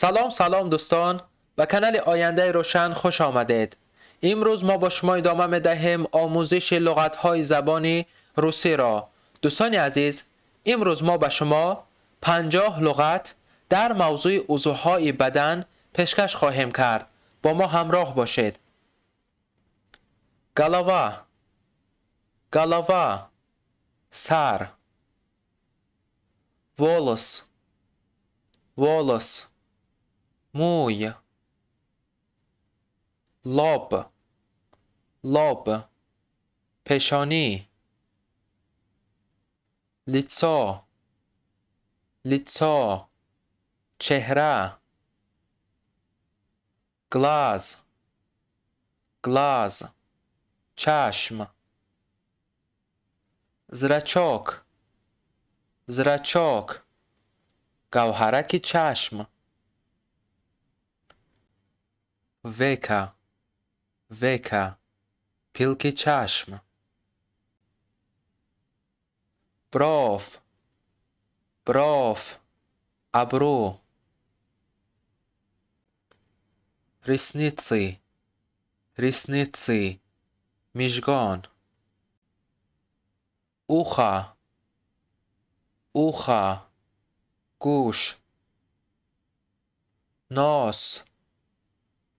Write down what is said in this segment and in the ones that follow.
سلام دوستان، به کانال آینده روشن خوش آمدید. امروز ما با شما ادامه می‌دهیم آموزش لغت‌های زبان روسی را. دوستان عزیز، امروز ما به شما 50 لغت در موضوع عضوهای بدن پیشکش خواهیم کرد. با ما همراه باشید. голова سر، волос موی، لب پیشانی، лицо چهره، глаз چشم، зрачок گوهرک چشم، века پیلک چشم، бровь ابرو، ресницы مژگان، ухо گوش،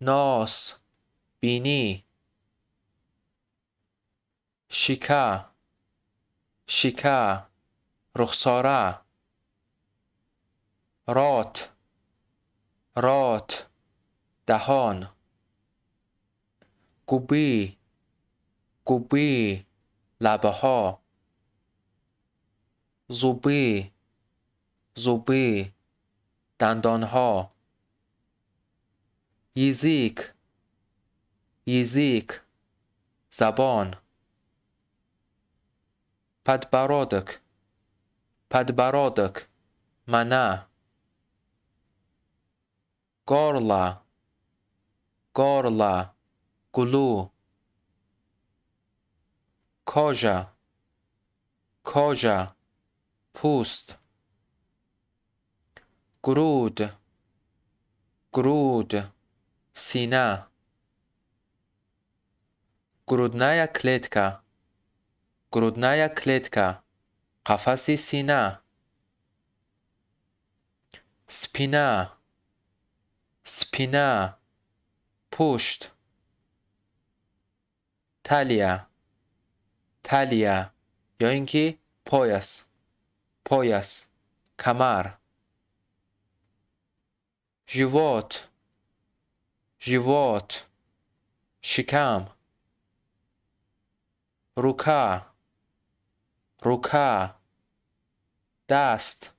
ناس بینی، شکه رخساره، رات دهان، گوبی لبه ها، زوبی دندان ها، язык زبان، подбородок منه، горло گلو، کژ پوست، грудь سینه، грудная клетка قفس سینه، спина پشت، талия یا اینکه پایس کمر، живот شکم، рука دست،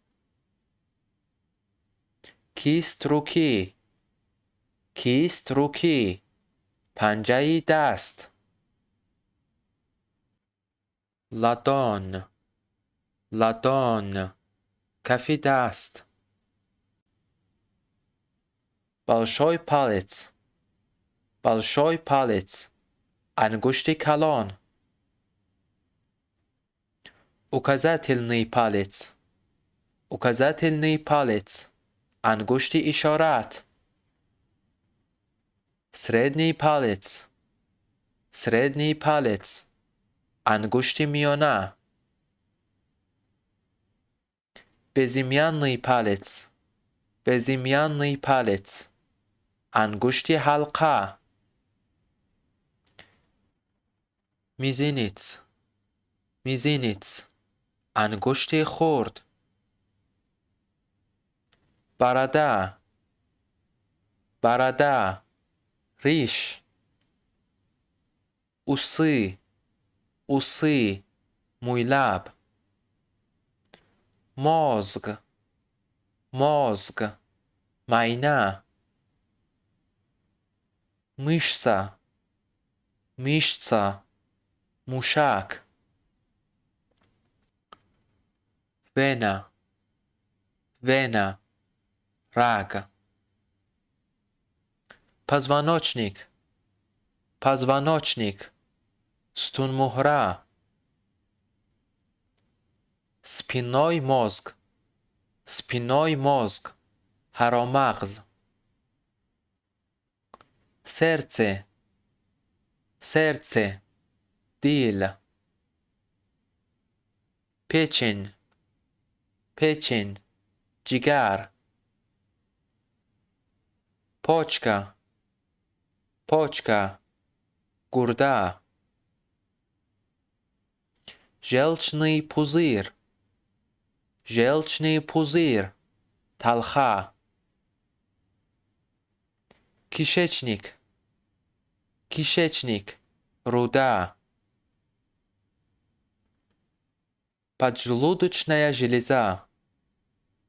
کیست руки پنجه دست، ладонь کف دست، большой палец انگشت کلان، указательный палец انگشت اشارت، средний палец انگشت میانه، безымянный палец انگشت حلقه، میزینец انگشت خرد، борода ریش، усы موی لب، мозг معده، мышца موشک، вена رگ، позвоночник ستون مهره، спинной мозг حرامغز، serce serce دیل پچن پچن جگر پاچکا پاچکا گرده желчный пузырь желчный пузырь تلخه кишечник кишечник روده поджелудочная железа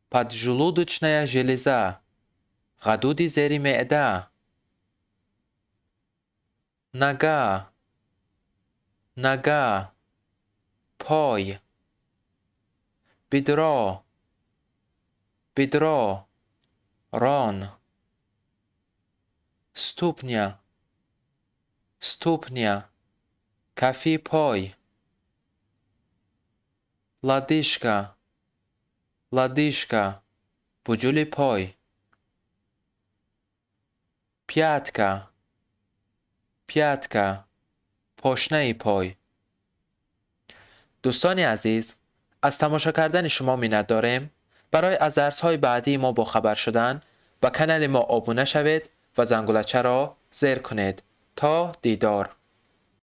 поджелудочная железа غدود زیر معده نگه نگه پای بدرا بدرا ران ступня ступня کفی پای لادیشکا لادیشکا بجول پای پیاتکا پیاتکا پاشنه پای دوستان عزیز، از تماشا کردن شما منت داریم. برای از درس‌های بعدی ما با خبر شدن با کانال ما ابونه شوید و زنگولچه را زیر کنید. تا دیدار.